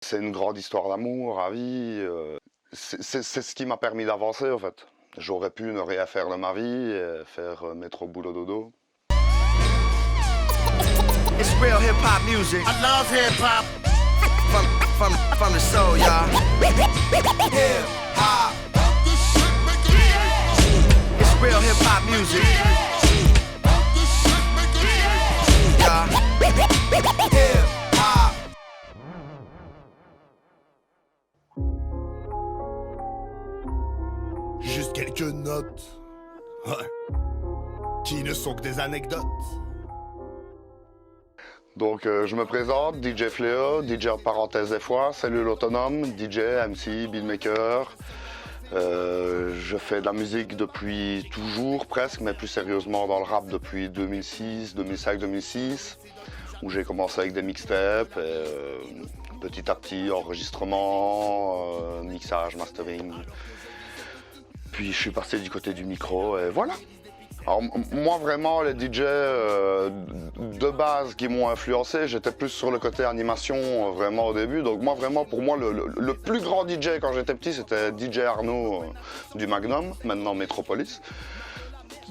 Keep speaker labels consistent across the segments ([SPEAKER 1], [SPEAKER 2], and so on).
[SPEAKER 1] C'est une grande histoire d'amour, à vie. C'est ce qui m'a permis d'avancer en fait. J'aurais pu ne rien faire de ma vie, et faire métro boulot dodo.
[SPEAKER 2] It's real hip hop music. I love hip hop. From the soul, y'all. Hip hop. It's real hip hop music. Yeah. Hip hop.
[SPEAKER 3] Juste quelques notes, ouais, qui ne sont que des anecdotes.
[SPEAKER 1] Donc je me présente, DJ Fléau, DJ en parenthèse des fois, cellule autonome, DJ, MC, beatmaker. Je fais de la musique depuis toujours presque, mais plus sérieusement dans le rap depuis 2006, 2005, 2006, où j'ai commencé avec des mixtapes, petit à petit enregistrement, mixage, mastering. Puis je suis passé du côté du micro et voilà. Alors moi vraiment les DJ de base qui m'ont influencé, j'étais plus sur le côté animation vraiment au début. Donc moi vraiment pour moi le plus grand DJ quand j'étais petit c'était DJ Arnaud du Magnum, maintenant Metropolis.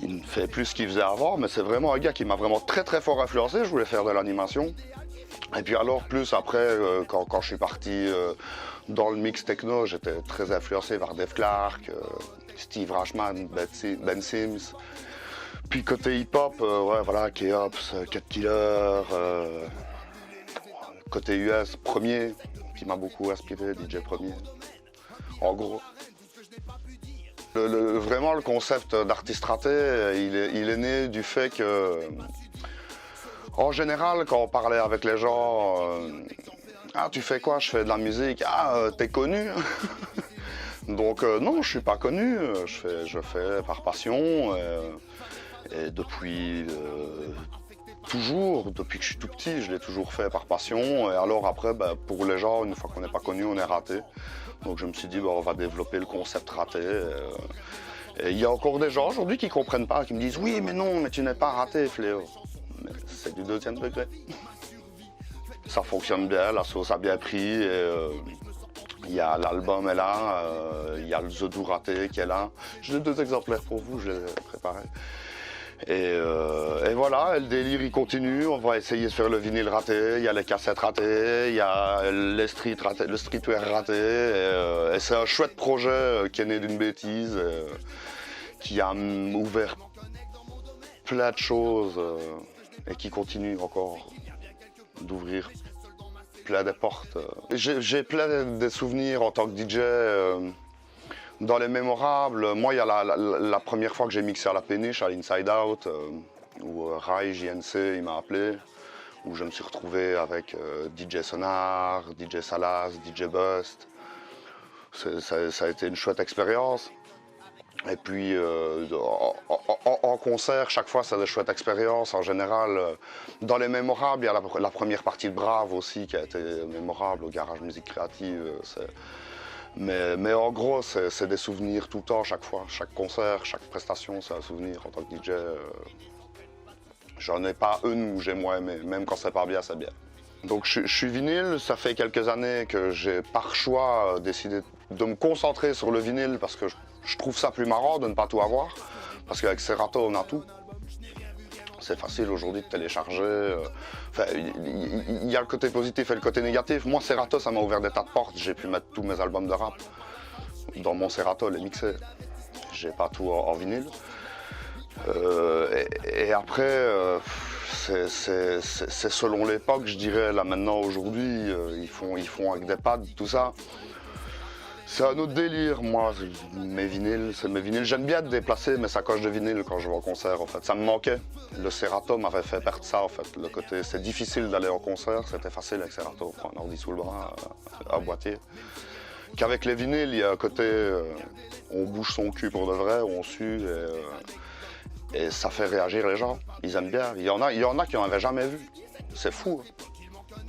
[SPEAKER 1] Il ne fait plus ce qu'il faisait avant, mais c'est vraiment un gars qui m'a vraiment très fort influencé. Je voulais faire de l'animation. Et puis alors plus après quand je suis parti dans le mix techno, j'étais très influencé par Dave Clark, Steve Rashman, Ben Sims. Puis côté hip-hop, ouais, voilà, K-Ops, Cut Killer, côté US, Premier, qui m'a beaucoup inspiré, DJ Premier, en gros. Vraiment, le concept d'artiste raté, il est né du fait que, en général, quand on parlait avec les gens, ah, tu fais quoi? Je fais de la musique. Ah, t'es connu? Donc non, je suis pas connu, je fais par passion. Et depuis toujours, depuis que je suis tout petit, je l'ai toujours fait par passion. Et alors après, pour les gens, une fois qu'on n'est pas connu, on est raté. Donc je me suis dit, on va développer le concept raté. Et il y a encore des gens aujourd'hui qui ne comprennent pas, qui me disent, oui, mais non, mais tu n'es pas raté, Fléau. Mais c'est du 2e degré. Ça fonctionne bien, la sauce a bien pris. Il y a l'album est là, il y a le The Do raté qui est là. J'ai 2 exemplaires pour vous, je les ai préparés. Et voilà, le délire il continue, on va essayer de faire le vinyle raté, il y a les cassettes ratées, il y a les le streetwear raté, et c'est un chouette projet qui est né d'une bêtise, qui a ouvert plein de choses et qui continue encore d'ouvrir plein de portes. J'ai plein de souvenirs en tant que DJ. Dans les mémorables, moi il y a la première fois que j'ai mixé à la péniche, à l'Inside Out, où Rai JNC il m'a appelé, où je me suis retrouvé avec DJ Sonar, DJ Salas, DJ Bust. Ça a été une chouette expérience. Et puis en concert, chaque fois c'est des chouettes expériences. En général, dans les mémorables, il y a la première partie de Brave aussi qui a été mémorable au Garage Musique Créative. Mais en gros, c'est des souvenirs tout le temps, chaque fois. Chaque concert, chaque prestation, c'est un souvenir. En tant que DJ, j'en ai pas une où j'ai moins aimé. Même quand c'est pas bien, c'est bien. Donc je suis vinyle, ça fait quelques années que j'ai par choix décidé de me concentrer sur le vinyle parce que je trouve ça plus marrant de ne pas tout avoir. Parce qu'avec Serato, on a tout. C'est facile aujourd'hui de télécharger. Enfin, il y a le côté positif et le côté négatif. Moi, Serato, ça m'a ouvert des tas de portes. J'ai pu mettre tous mes albums de rap dans mon Serato, les mixer. J'ai pas tout en vinyle. Et après, c'est selon l'époque, je dirais. Là maintenant, aujourd'hui, ils font avec des pads, tout ça. C'est un autre délire, moi, mes vinyles, c'est mes vinyles. J'aime bien être déplacé mes sacoches de vinyle quand je vais en concert, en fait. Ça me manquait. Le Serato m'avait fait perdre ça, en fait. Le côté, c'est difficile d'aller en concert, c'était facile avec Serato. On prend un ordi sous le bras, un boîtier. Qu'avec les vinyles, il y a un côté, on bouge son cul pour de vrai, on sue, et ça fait réagir les gens. Ils aiment bien. Il y en a qui n'en avaient jamais vu. C'est fou.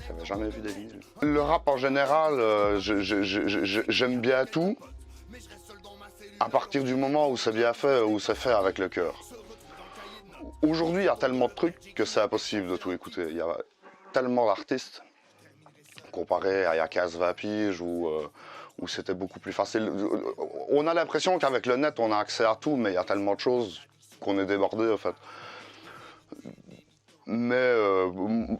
[SPEAKER 1] J'avais jamais vu des vinyles. Le rap en général, j'aime bien tout, à partir du moment où c'est bien fait, où c'est fait avec le cœur. Aujourd'hui, il y a tellement de trucs que c'est impossible de tout écouter. Il y a tellement d'artistes comparé à il y a 15-20 piges où c'était beaucoup plus facile. On a l'impression qu'avec le net, on a accès à tout, mais il y a tellement de choses qu'on est débordé en fait. Mais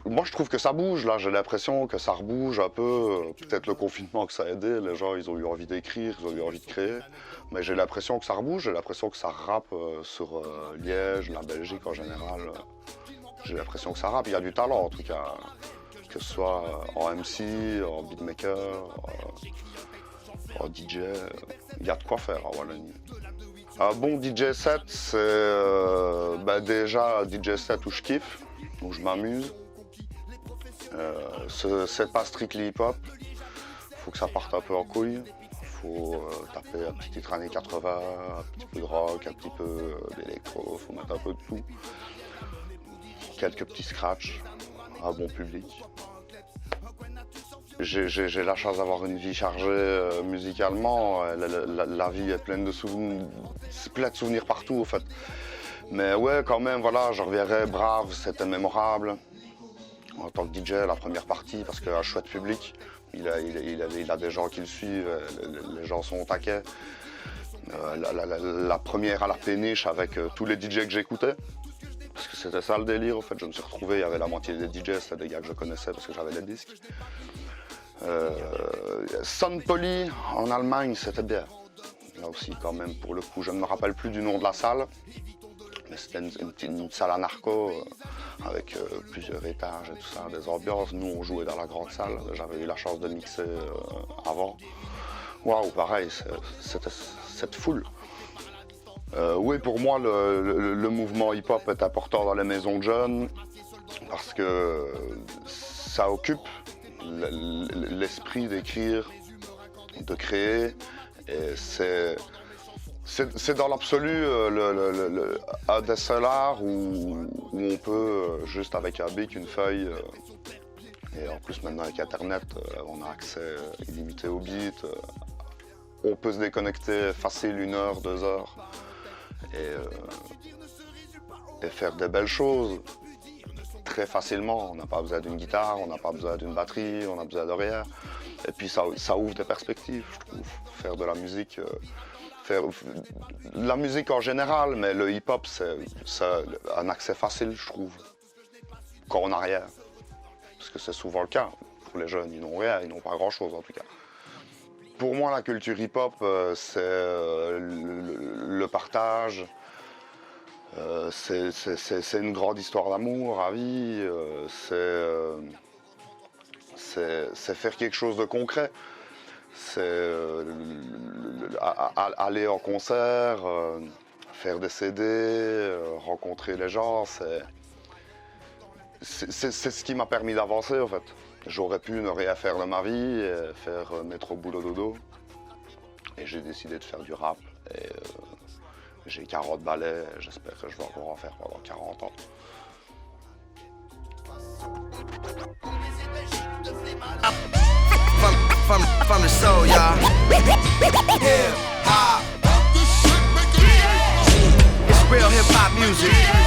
[SPEAKER 1] moi je trouve que ça bouge là, j'ai l'impression que ça rebouge un peu. Peut-être le confinement que ça a aidé, les gens ils ont eu envie d'écrire, ils ont eu envie de créer. Mais j'ai l'impression que ça rebouge, j'ai l'impression que ça rappe sur Liège, la Belgique en général. J'ai l'impression que ça rappe, il y a du talent en tout cas. Que ce soit en MC, en beatmaker, en DJ, il y a de quoi faire en Wallonie. Un bon DJ set, c'est déjà un DJ set où je kiffe, où je m'amuse. C'est pas strictly hip-hop, faut que ça parte un peu en couille. Faut taper un petit titre années 80, un petit peu de rock, un petit peu d'électro, faut mettre un peu de tout. Quelques petits scratchs, un bon public. J'ai la chance d'avoir une vie chargée musicalement. La vie est pleine de souvenirs, plein de souvenirs partout en fait. Mais ouais, quand même, voilà, je reviendrai brave, c'était mémorable. En tant que DJ, la première partie, parce qu'un chouette public, il a des gens qui le suivent, les gens sont au taquet. La première à la péniche avec tous les DJ que j'écoutais. Parce que c'était ça le délire, en fait. Je me suis retrouvé, il y avait la moitié des DJ, c'était des gars que je connaissais parce que j'avais les disques. Sun Poly en Allemagne, c'était bien. Là aussi, quand même, pour le coup, je ne me rappelle plus du nom de la salle. Mais c'était une salle à narco avec plusieurs étages et tout ça, des ambiances. Nous, on jouait dans la grande salle. J'avais eu la chance de mixer avant. Waouh, pareil, c'était cette foule. Oui, pour moi, le mouvement hip-hop est important dans les maisons de jeunes parce que ça occupe l'esprit d'écrire, de créer. Et c'est dans l'absolu un des seuls arts où on peut, juste avec un bic, une feuille, et en plus maintenant avec Internet, on a accès illimité au beat. On peut se déconnecter facile 1 heure, 2 heures. Et faire des belles choses très facilement. On n'a pas besoin d'une guitare, on n'a pas besoin d'une batterie, on n'a besoin de rien. Et puis ça ouvre des perspectives, je trouve. Faire de la musique, la musique en général, mais le hip-hop, c'est un accès facile, je trouve, quand on n'a rien. Parce que c'est souvent le cas. Pour les jeunes, ils n'ont rien, ils n'ont pas grand-chose en tout cas. Pour moi, la culture hip-hop, c'est le partage, c'est une grande histoire d'amour à vie, c'est faire quelque chose de concret, c'est aller en concert, faire des CD, rencontrer les gens, c'est ce qui m'a permis d'avancer en fait. J'aurais pu ne rien faire de ma vie, et faire métro boulot dodo. Et j'ai décidé de faire du rap. Et j'ai 40 ballets, j'espère que je vais encore en faire pendant 40 ans.
[SPEAKER 2] From the soul, y'all. Hip hop. It's real hip hop music.